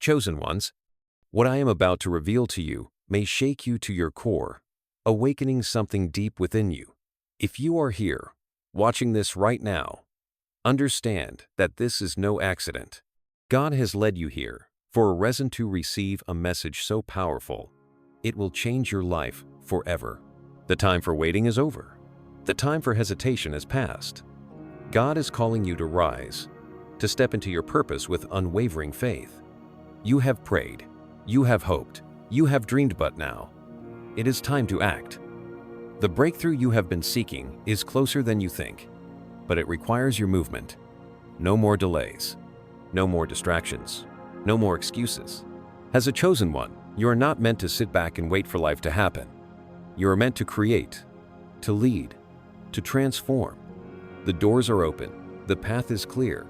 Chosen ones, what I am about to reveal to you may shake you to your core, awakening something deep within you. If you are here, watching this right now, understand that this is no accident. God has led you here for a reason to receive a message so powerful, it will change your life forever. The time for waiting is over. The time for hesitation has passed. God is calling you to rise, to step into your purpose with unwavering faith. You have prayed, you have hoped, you have dreamed, but now it is time to act. The breakthrough you have been seeking is closer than you think, but it requires your movement. No more delays, no more distractions, no more excuses. As a chosen one, you are not meant to sit back and wait for life to happen. You are meant to create, to lead, to transform. The doors are open, the path is clear,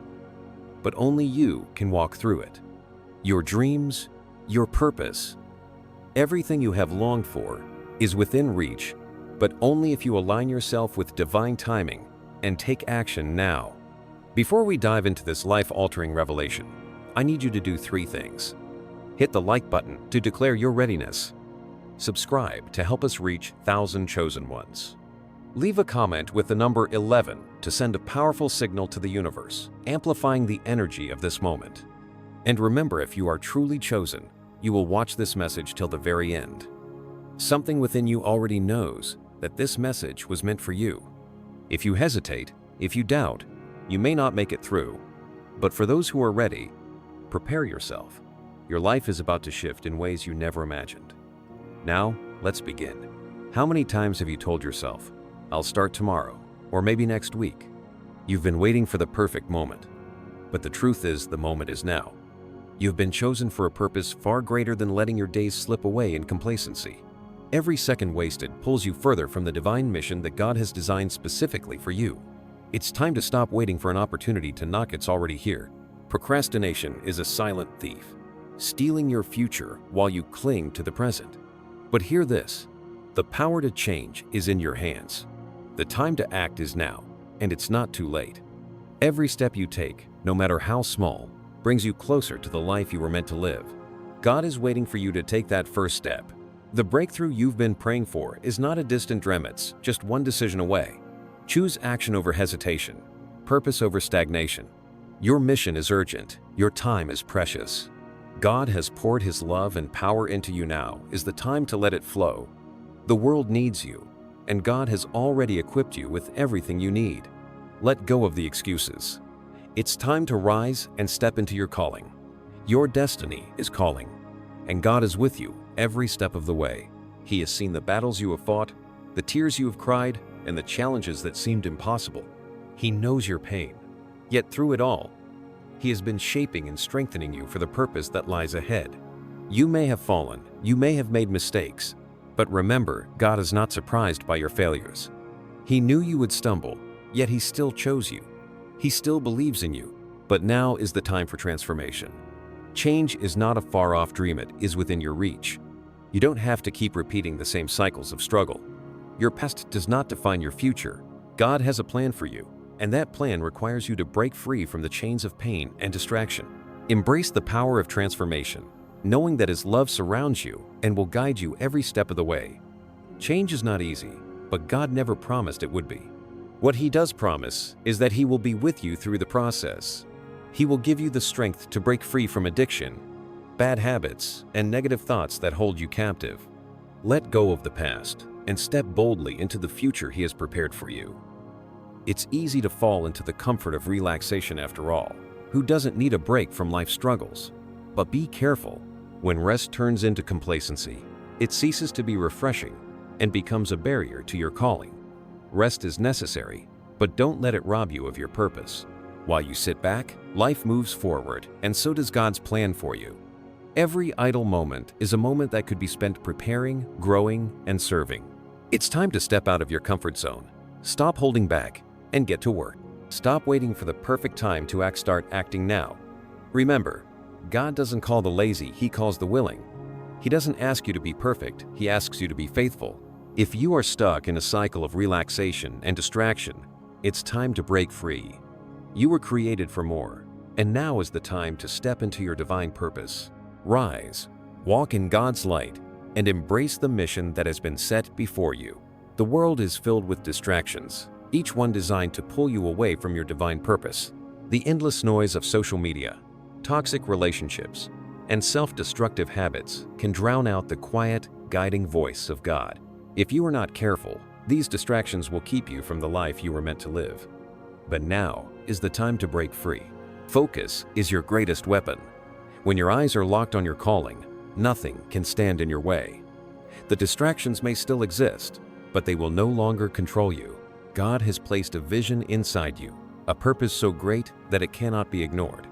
but only you can walk through it. Your dreams, your purpose, everything you have longed for is within reach, but only if you align yourself with divine timing and take action now. Before we dive into this life-altering revelation, I need you to do 3 things. Hit the like button to declare your readiness. Subscribe to help us reach 1,000 chosen ones. Leave a comment with the number 11 to send a powerful signal to the universe, amplifying the energy of this moment. And remember, if you are truly chosen, you will watch this message till the very end. Something within you already knows that this message was meant for you. If you hesitate, if you doubt, you may not make it through. But for those who are ready, prepare yourself. Your life is about to shift in ways you never imagined. Now, let's begin. How many times have you told yourself, "I'll start tomorrow," or maybe next week? You've been waiting for the perfect moment. But the truth is, the moment is now. You've been chosen for a purpose far greater than letting your days slip away in complacency. Every second wasted pulls you further from the divine mission that God has designed specifically for you. It's time to stop waiting for an opportunity to knock. It's already here. Procrastination is a silent thief, stealing your future while you cling to the present. But hear this, the power to change is in your hands. The time to act is now, and it's not too late. Every step you take, no matter how small, brings you closer to the life you were meant to live. God is waiting for you to take that first step. The breakthrough you've been praying for is not a distant dream, it's just one decision away. Choose action over hesitation, purpose over stagnation. Your mission is urgent, your time is precious. God has poured His love and power into you. Now is the time to let it flow. The world needs you, and God has already equipped you with everything you need. Let go of the excuses. It's time to rise and step into your calling. Your destiny is calling, and God is with you every step of the way. He has seen the battles you have fought, the tears you have cried, and the challenges that seemed impossible. He knows your pain, yet through it all, He has been shaping and strengthening you for the purpose that lies ahead. You may have fallen, you may have made mistakes, but remember, God is not surprised by your failures. He knew you would stumble, yet He still chose you. He still believes in you, but now is the time for transformation. Change is not a far-off dream, it is within your reach. You don't have to keep repeating the same cycles of struggle. Your past does not define your future. God has a plan for you, and that plan requires you to break free from the chains of pain and distraction. Embrace the power of transformation, knowing that His love surrounds you and will guide you every step of the way. Change is not easy, but God never promised it would be. What He does promise is that He will be with you through the process. He will give you the strength to break free from addiction, bad habits, and negative thoughts that hold you captive. Let go of the past and step boldly into the future He has prepared for you. It's easy to fall into the comfort of relaxation after all. Who doesn't need a break from life's struggles? But be careful. When rest turns into complacency, it ceases to be refreshing and becomes a barrier to your calling. Rest is necessary, but don't let it rob you of your purpose. While you sit back, life moves forward, and so does God's plan for you. Every idle moment is a moment that could be spent preparing, growing, and serving. It's time to step out of your comfort zone. Stop holding back and get to work. Stop waiting for the perfect time to act. Start acting now. Remember, God doesn't call the lazy, He calls the willing. He doesn't ask you to be perfect, He asks you to be faithful. If you are stuck in a cycle of relaxation and distraction, it's time to break free. You were created for more, and now is the time to step into your divine purpose. Rise, walk in God's light, and embrace the mission that has been set before you. The world is filled with distractions, each one designed to pull you away from your divine purpose. The endless noise of social media, toxic relationships, and self-destructive habits can drown out the quiet, guiding voice of God. If you are not careful, these distractions will keep you from the life you were meant to live. But now is the time to break free. Focus is your greatest weapon. When your eyes are locked on your calling, nothing can stand in your way. The distractions may still exist, but they will no longer control you. God has placed a vision inside you, a purpose so great that it cannot be ignored.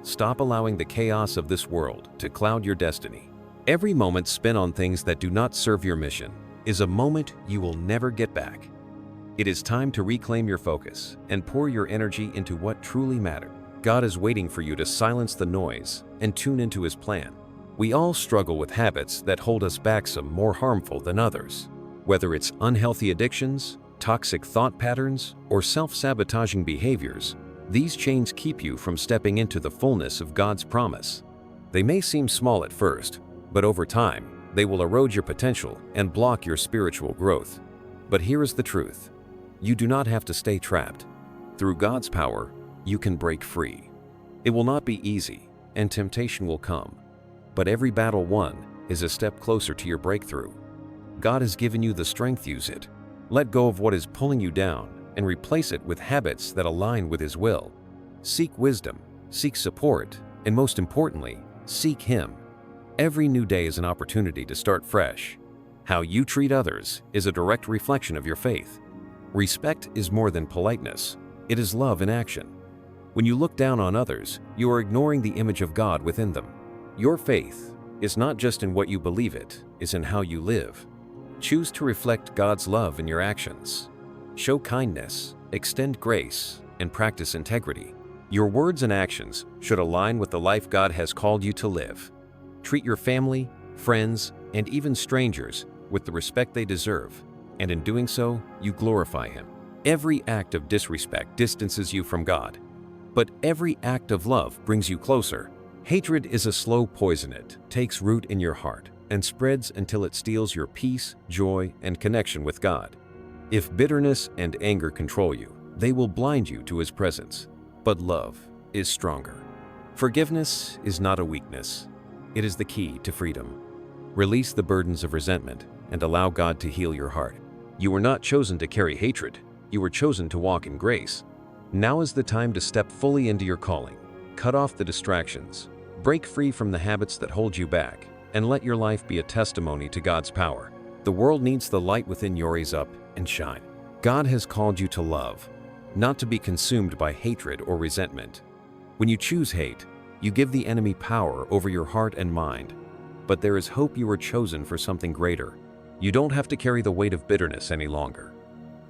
Stop allowing the chaos of this world to cloud your destiny. Every moment spent on things that do not serve your mission is a moment you will never get back. It is time to reclaim your focus and pour your energy into what truly matters. God is waiting for you to silence the noise and tune into His plan. We all struggle with habits that hold us back, some more harmful than others. Whether it's unhealthy addictions, toxic thought patterns, or self-sabotaging behaviors, these chains keep you from stepping into the fullness of God's promise. They may seem small at first, but over time, they will erode your potential and block your spiritual growth. But here is the truth. You do not have to stay trapped. Through God's power, you can break free. It will not be easy, and temptation will come. But every battle won is a step closer to your breakthrough. God has given you the strength, use it. Let go of what is pulling you down and replace it with habits that align with His will. Seek wisdom, seek support, and most importantly, seek Him. Every new day is an opportunity to start fresh. How you treat others is a direct reflection of your faith. Respect is more than politeness. It is love in action. When you look down on others, you are ignoring the image of God within them. Your faith is not just in what you believe, it is in how you live. Choose to reflect God's love in your actions. Show kindness, extend grace, and practice integrity. Your words and actions should align with the life God has called you to live. Treat your family, friends, and even strangers with the respect they deserve, and in doing so, you glorify Him. Every act of disrespect distances you from God, but every act of love brings you closer. Hatred is a slow poison. It takes root in your heart and spreads until it steals your peace, joy, and connection with God. If bitterness and anger control you, they will blind you to His presence. But love is stronger. Forgiveness is not a weakness. It is the key to freedom. Release the burdens of resentment and allow God to heal your heart. You were not chosen to carry hatred. You were chosen to walk in grace. Now is the time to step fully into your calling. Cut off the distractions. Break free from the habits that hold you back, and let your life be a testimony to God's power. The world needs the light within you. Raise up and shine. God has called you to love, not to be consumed by hatred or resentment. When you choose hate, you give the enemy power over your heart and mind. But there is hope. You are chosen for something greater. You don't have to carry the weight of bitterness any longer.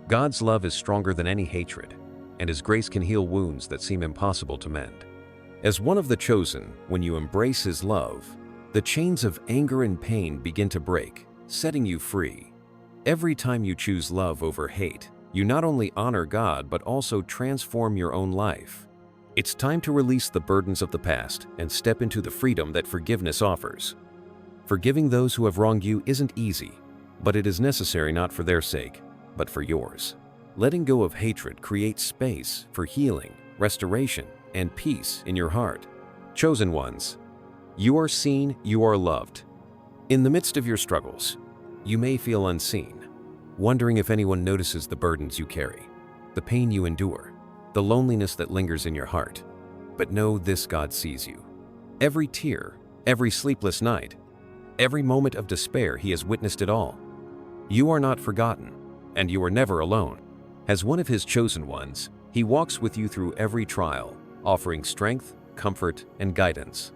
God's love is stronger than any hatred, and His grace can heal wounds that seem impossible to mend. As one of the chosen, when you embrace His love, the chains of anger and pain begin to break, setting you free. Every time you choose love over hate, you not only honor God but also transform your own life. It's time to release the burdens of the past and step into the freedom that forgiveness offers. Forgiving those who have wronged you isn't easy, but it is necessary, not for their sake, but for yours. Letting go of hatred creates space for healing, restoration, and peace in your heart. Chosen ones, you are seen, you are loved. In the midst of your struggles, you may feel unseen, wondering if anyone notices the burdens you carry, the pain you endure, the loneliness that lingers in your heart. But know this: God sees you. Every tear, every sleepless night, every moment of despair, He has witnessed it all. You are not forgotten, and you are never alone. As one of His chosen ones, He walks with you through every trial, offering strength, comfort, and guidance.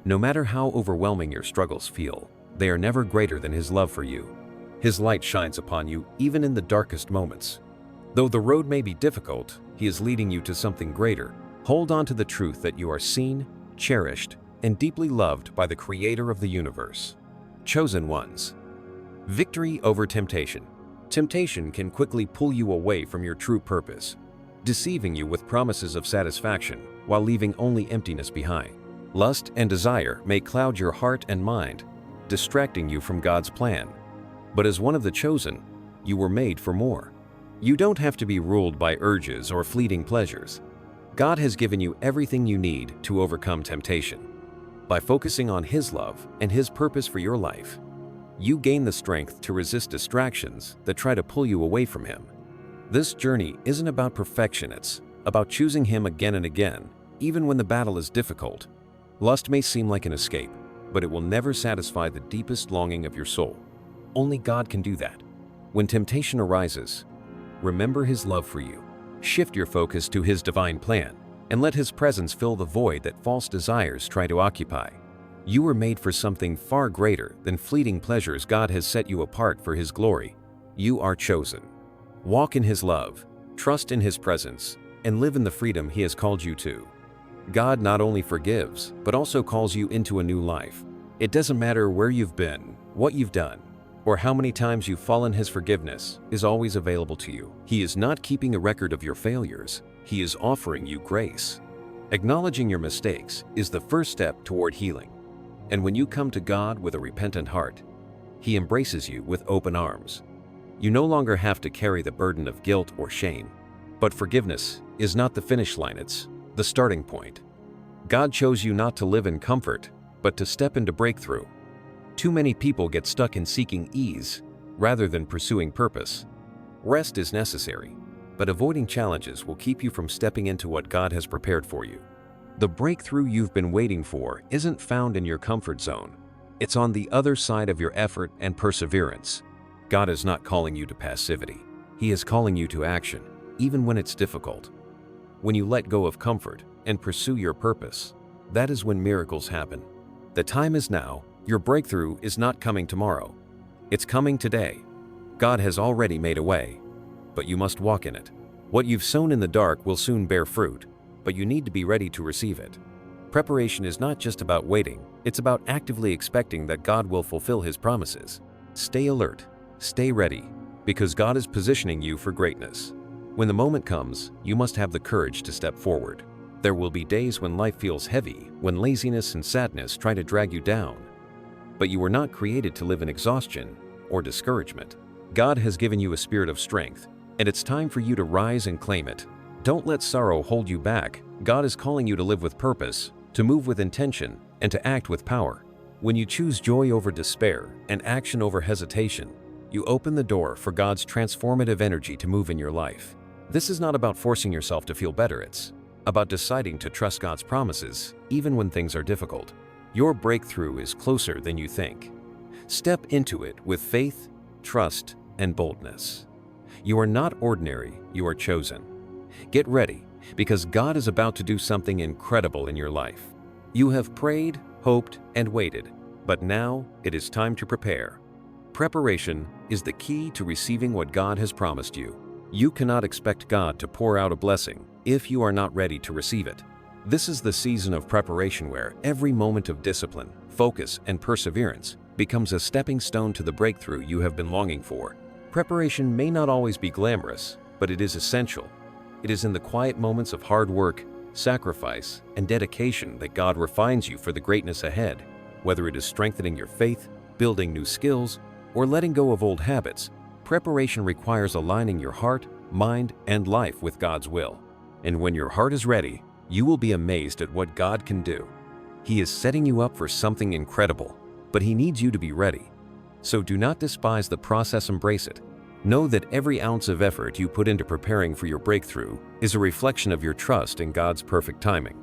No matter how overwhelming your struggles feel, they are never greater than His love for you. His light shines upon you even in the darkest moments. Though the road may be difficult, He is leading you to something greater. Hold on to the truth that you are seen, cherished, and deeply loved by the Creator of the universe. Chosen ones. Victory over temptation. Temptation can quickly pull you away from your true purpose, deceiving you with promises of satisfaction while leaving only emptiness behind. Lust and desire may cloud your heart and mind, distracting you from God's plan. But as one of the chosen, you were made for more. You don't have to be ruled by urges or fleeting pleasures. God has given you everything you need to overcome temptation. By focusing on His love and His purpose for your life, you gain the strength to resist distractions that try to pull you away from Him. This journey isn't about perfection, it's about choosing Him again and again, even when the battle is difficult. Lust may seem like an escape, but it will never satisfy the deepest longing of your soul. Only God can do that. When temptation arises, remember His love for you. Shift your focus to His divine plan, and let His presence fill the void that false desires try to occupy. You were made for something far greater than fleeting pleasures. God has set you apart for His glory. You are chosen. Walk in His love, trust in His presence, and live in the freedom He has called you to. God not only forgives, but also calls you into a new life. It doesn't matter where you've been, what you've done, or how many times you've fallen. His forgiveness is always available to you. He is not keeping a record of your failures. He is offering you grace. Acknowledging your mistakes is the first step toward healing. And when you come to God with a repentant heart, He embraces you with open arms. You no longer have to carry the burden of guilt or shame. But forgiveness is not the finish line, it's the starting point. God chose you not to live in comfort, but to step into breakthrough. Too many people get stuck in seeking ease rather than pursuing purpose. Rest is necessary, but avoiding challenges will keep you from stepping into what God has prepared for you. The breakthrough you've been waiting for isn't found in your comfort zone. It's on the other side of your effort and perseverance. God is not calling you to passivity. He is calling you to action, even when it's difficult. When you let go of comfort and pursue your purpose, that is when miracles happen. The time is now. Your breakthrough is not coming tomorrow. It's coming today. God has already made a way, but you must walk in it. What you've sown in the dark will soon bear fruit, but you need to be ready to receive it. Preparation is not just about waiting, it's about actively expecting that God will fulfill His promises. Stay alert, stay ready, because God is positioning you for greatness. When the moment comes, you must have the courage to step forward. There will be days when life feels heavy, when laziness and sadness try to drag you down. But you were not created to live in exhaustion or discouragement. God has given you a spirit of strength, and it's time for you to rise and claim it. Don't let sorrow hold you back. God is calling you to live with purpose, to move with intention, and to act with power. When you choose joy over despair and action over hesitation, you open the door for God's transformative energy to move in your life. This is not about forcing yourself to feel better, it's about deciding to trust God's promises even when things are difficult. Your breakthrough is closer than you think. Step into it with faith, trust, and boldness. You are not ordinary, you are chosen. Get ready, because God is about to do something incredible in your life. You have prayed, hoped, and waited, but now it is time to prepare. Preparation is the key to receiving what God has promised you. You cannot expect God to pour out a blessing if you are not ready to receive it. This is the season of preparation where every moment of discipline, focus, and perseverance becomes a stepping stone to the breakthrough you have been longing for. Preparation may not always be glamorous, but it is essential. It is in the quiet moments of hard work, sacrifice, and dedication that God refines you for the greatness ahead. Whether it is strengthening your faith, building new skills, or letting go of old habits, preparation requires aligning your heart, mind, and life with God's will. And when your heart is ready, you will be amazed at what God can do. He is setting you up for something incredible, but He needs you to be ready. So do not despise the process, embrace it. Know that every ounce of effort you put into preparing for your breakthrough is a reflection of your trust in God's perfect timing.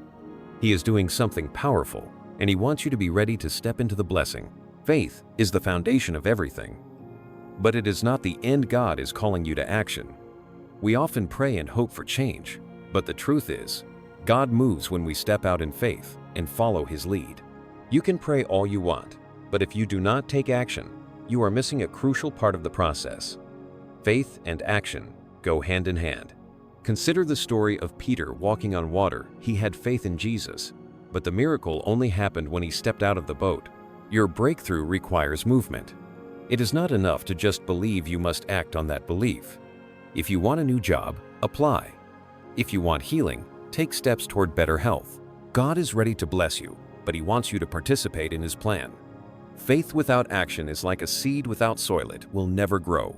He is doing something powerful, and He wants you to be ready to step into the blessing. Faith is the foundation of everything. But it is not the end. God is calling you to action. We often pray and hope for change, but the truth is, God moves when we step out in faith and follow His lead. You can pray all you want, but if you do not take action, you are missing a crucial part of the process. Faith and action go hand in hand. Consider the story of Peter walking on water. He had faith in Jesus, but the miracle only happened when he stepped out of the boat. Your breakthrough requires movement. It is not enough to just believe, you must act on that belief. If you want a new job, apply. If you want healing, take steps toward better health. God is ready to bless you, but He wants you to participate in His plan. Faith without action is like a seed without soil. It will never grow.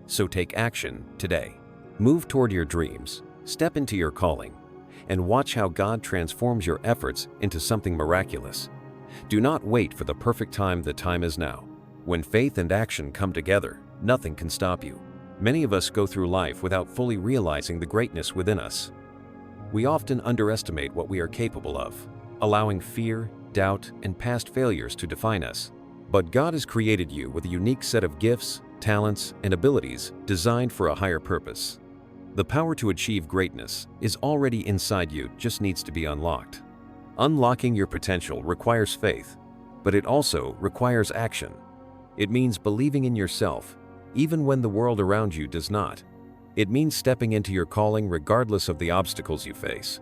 So take action today. Move toward your dreams, step into your calling, and watch how God transforms your efforts into something miraculous. Do not wait for the perfect time. The time is now. When faith and action come together, nothing can stop you. Many of us go through life without fully realizing the greatness within us. We often underestimate what we are capable of, allowing fear, doubt, and past failures to define us. But God has created you with a unique set of gifts, talents, and abilities designed for a higher purpose. The power to achieve greatness is already inside you, just needs to be unlocked. Unlocking your potential requires faith, but it also requires action. It means believing in yourself, even when the world around you does not. It means stepping into your calling regardless of the obstacles you face.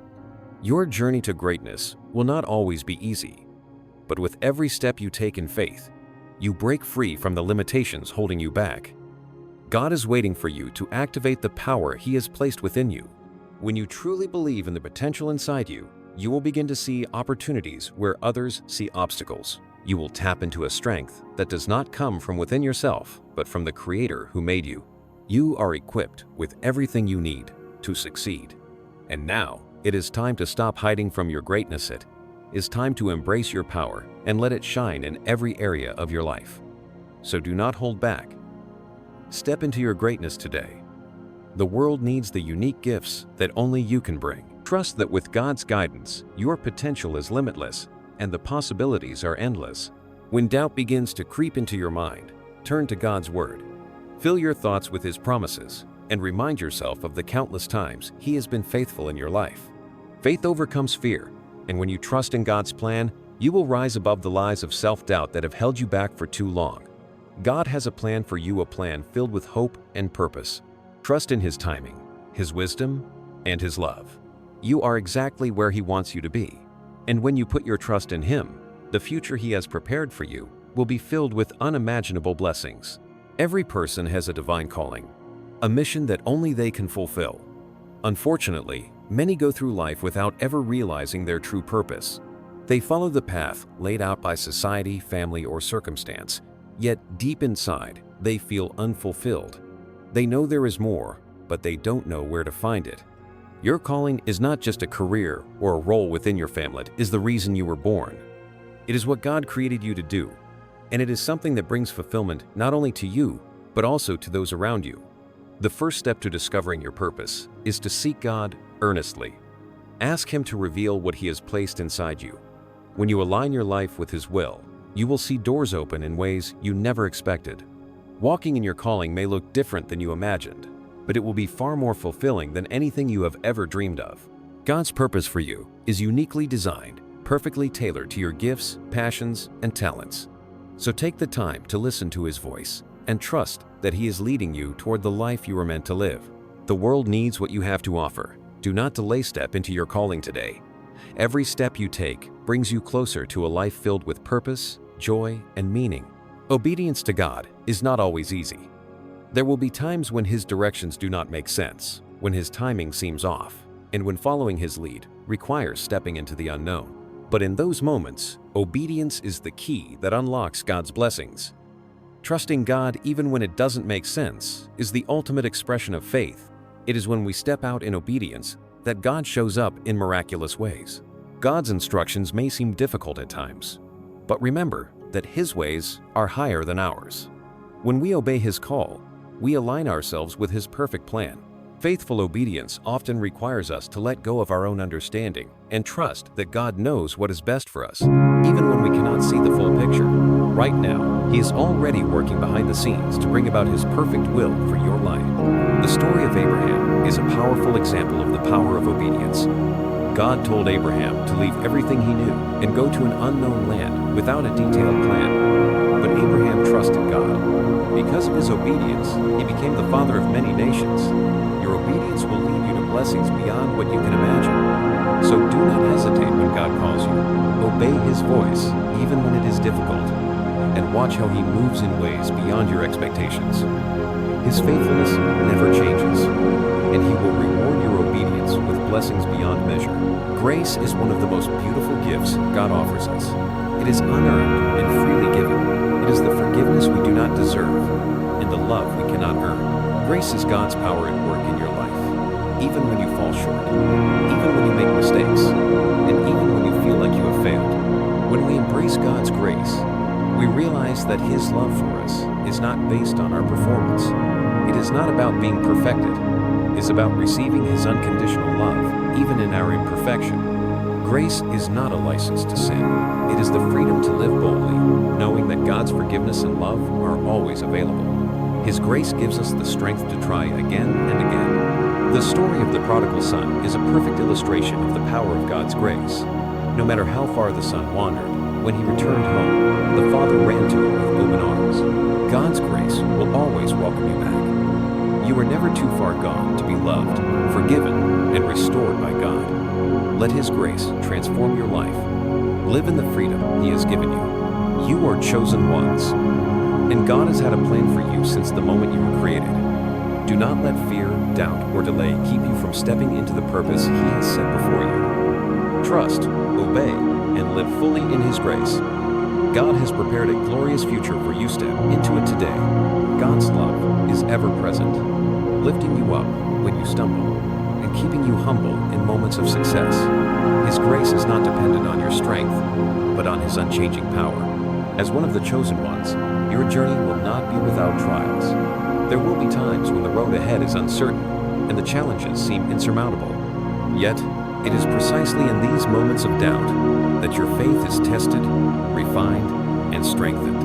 Your journey to greatness will not always be easy, but with every step you take in faith, you break free from the limitations holding you back. God is waiting for you to activate the power He has placed within you. When you truly believe in the potential inside you, you will begin to see opportunities where others see obstacles. You will tap into a strength that does not come from within yourself, but from the Creator who made you. You are equipped with everything you need to succeed. And now, it is time to stop hiding from your greatness. It is time to embrace your power and let it shine in every area of your life. So do not hold back. Step into your greatness today. The world needs the unique gifts that only you can bring. Trust that with God's guidance, your potential is limitless and the possibilities are endless. When doubt begins to creep into your mind, turn to God's Word. Fill your thoughts with His promises and remind yourself of the countless times He has been faithful in your life. Faith overcomes fear, and when you trust in God's plan, you will rise above the lies of self-doubt that have held you back for too long. God has a plan for you, a plan filled with hope and purpose. Trust in His timing, His wisdom, and His love. You are exactly where He wants you to be. And when you put your trust in Him, the future He has prepared for you will be filled with unimaginable blessings. Every person has a divine calling, a mission that only they can fulfill. Unfortunately, many go through life without ever realizing their true purpose. They follow the path laid out by society, family, or circumstance, yet deep inside, they feel unfulfilled. They know there is more, but they don't know where to find it. Your calling is not just a career or a role within your family. It is the reason you were born. It is what God created you to do, and it is something that brings fulfillment not only to you, but also to those around you. The first step to discovering your purpose is to seek God earnestly. Ask Him to reveal what He has placed inside you. When you align your life with His will, you will see doors open in ways you never expected. Walking in your calling may look different than you imagined, but it will be far more fulfilling than anything you have ever dreamed of. God's purpose for you is uniquely designed, perfectly tailored to your gifts, passions, and talents. So take the time to listen to His voice and trust that He is leading you toward the life you were meant to live. The world needs what you have to offer. Do not delay. Step into your calling today. Every step you take brings you closer to a life filled with purpose, joy, and meaning. Obedience to God is not always easy. There will be times when His directions do not make sense, when His timing seems off, and when following His lead requires stepping into the unknown. But in those moments, obedience is the key that unlocks God's blessings. Trusting God even when it doesn't make sense is the ultimate expression of faith. It is when we step out in obedience that God shows up in miraculous ways. God's instructions may seem difficult at times, but remember that His ways are higher than ours. When we obey His call, we align ourselves with His perfect plan. Faithful obedience often requires us to let go of our own understanding and trust that God knows what is best for us, even when we cannot see the full picture. Right now, He is already working behind the scenes to bring about His perfect will for your life. The story of Abraham is a powerful example of the power of obedience. God told Abraham to leave everything he knew and go to an unknown land without a detailed plan. But Abraham trusted God. Because of his obedience, he became the father of many nations. Your obedience will lead you to blessings beyond what you can imagine. So do not hesitate when God calls you. Obey His voice, even when it is difficult, and watch how He moves in ways beyond your expectations. His faithfulness never changes, and He will reward your obedience abundance with blessings beyond measure. Grace is one of the most beautiful gifts God offers us. It is unearned and freely given. It is the forgiveness we do not deserve and the love we cannot earn. Grace is God's power at work in your life, even when you fall short, even when you make mistakes, and even when you feel like you have failed. When we embrace God's grace, we realize that His love for us is not based on our performance. It is not about being perfected. It is about receiving His unconditional love, even in our imperfection. Grace is not a license to sin. It is the freedom to live boldly, knowing that God's forgiveness and love are always available. His grace gives us the strength to try again and again. The story of the prodigal son is a perfect illustration of the power of God's grace. No matter how far the son wandered, when he returned home, the father ran to him with open arms. God's grace will always welcome you back. You are never too far gone to be loved, forgiven, and restored by God. Let His grace transform your life. Live in the freedom He has given you. You are chosen ones, and God has had a plan for you since the moment you were created. Do not let fear, doubt, or delay keep you from stepping into the purpose He has set before you. Trust, obey, and live fully in His grace. God has prepared a glorious future for you. Step into it today. God's love is ever present, lifting you up when you stumble and keeping you humble in moments of success. His grace is not dependent on your strength, but on His unchanging power. As one of the chosen ones, your journey will not be without trials. There will be times when the road ahead is uncertain and the challenges seem insurmountable. Yet, it is precisely in these moments of doubt that your faith is tested, refined, and strengthened.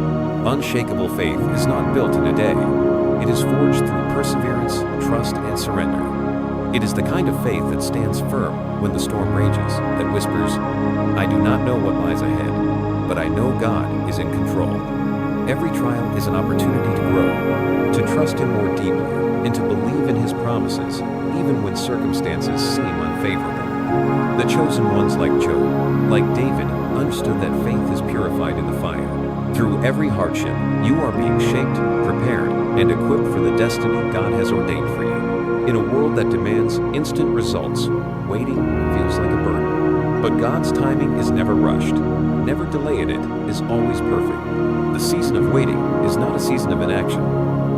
Unshakable faith is not built in a day. It is forged through perseverance, trust, and surrender. It is the kind of faith that stands firm when the storm rages, that whispers, "I do not know what lies ahead, but I know God is in control." Every trial is an opportunity to grow, to trust Him more deeply, and to believe in His promises, even when circumstances seem unfavorable. The chosen ones like Job, like David, understood that faith is purified in the fire. Through every hardship, you are being shaped, prepared, and equipped for the destiny God has ordained for you. In a world that demands instant results, waiting feels like a burden. But God's timing is never rushed. Never delayed. It is always perfect. The season of waiting is not a season of inaction.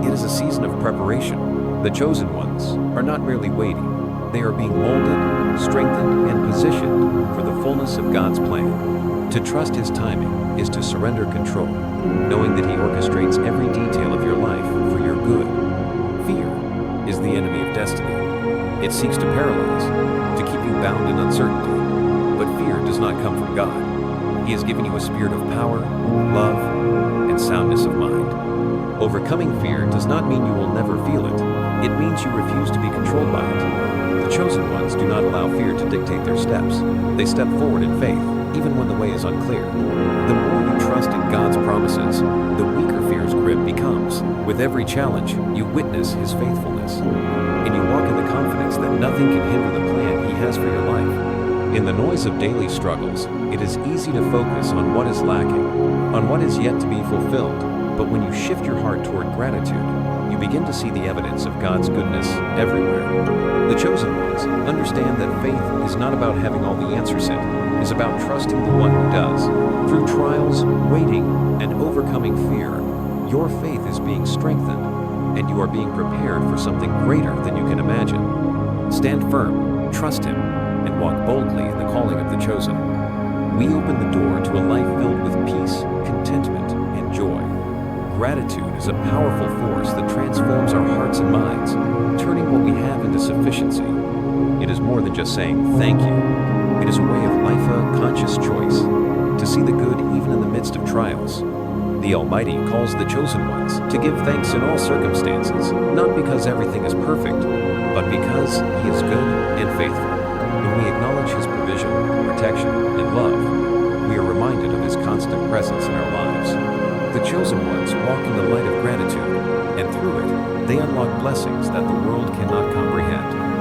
It is a season of preparation. The chosen ones are not merely waiting. They are being molded, strengthened, and positioned for the fullness of God's plan. To trust His timing is to surrender control, knowing that He orchestrates every detail of your life for your good. Fear is the enemy of destiny. It seeks to paralyze, to keep you bound in uncertainty. But fear does not come from God. He has given you a spirit of power, love, and soundness of mind. Overcoming fear does not mean you will never feel it. It means you refuse to be controlled by it. The chosen ones do not allow fear to dictate their steps. They step forward in faith, even when the way is unclear. The more you trust in God's promises, the weaker fear's grip becomes. With every challenge, you witness His faithfulness, and you walk in the confidence that nothing can hinder the plan He has for your life. In the noise of daily struggles, it is easy to focus on what is lacking, on what is yet to be fulfilled. But when you shift your heart toward gratitude, you begin to see the evidence of God's goodness everywhere. The chosen ones understand that faith is not about having all the answers in. It is about trusting the one who does. Through trials, waiting, and overcoming fear, your faith is being strengthened, and you are being prepared for something greater than you can imagine. Stand firm, trust Him, and walk boldly in the calling of the chosen. We open the door to a life filled with peace, contentment, and joy. Gratitude is a powerful force that transforms our hearts and minds, turning what we have into sufficiency. It is more than just saying thank you. It is a way of life, a conscious choice, to see the good even in the midst of trials. The Almighty calls the chosen ones to give thanks in all circumstances, not because everything is perfect, but because He is good and faithful. When we acknowledge His provision, protection, and love, we are reminded of His constant presence in our lives. The chosen ones walk in the light of gratitude, and through it, they unlock blessings that the world cannot comprehend.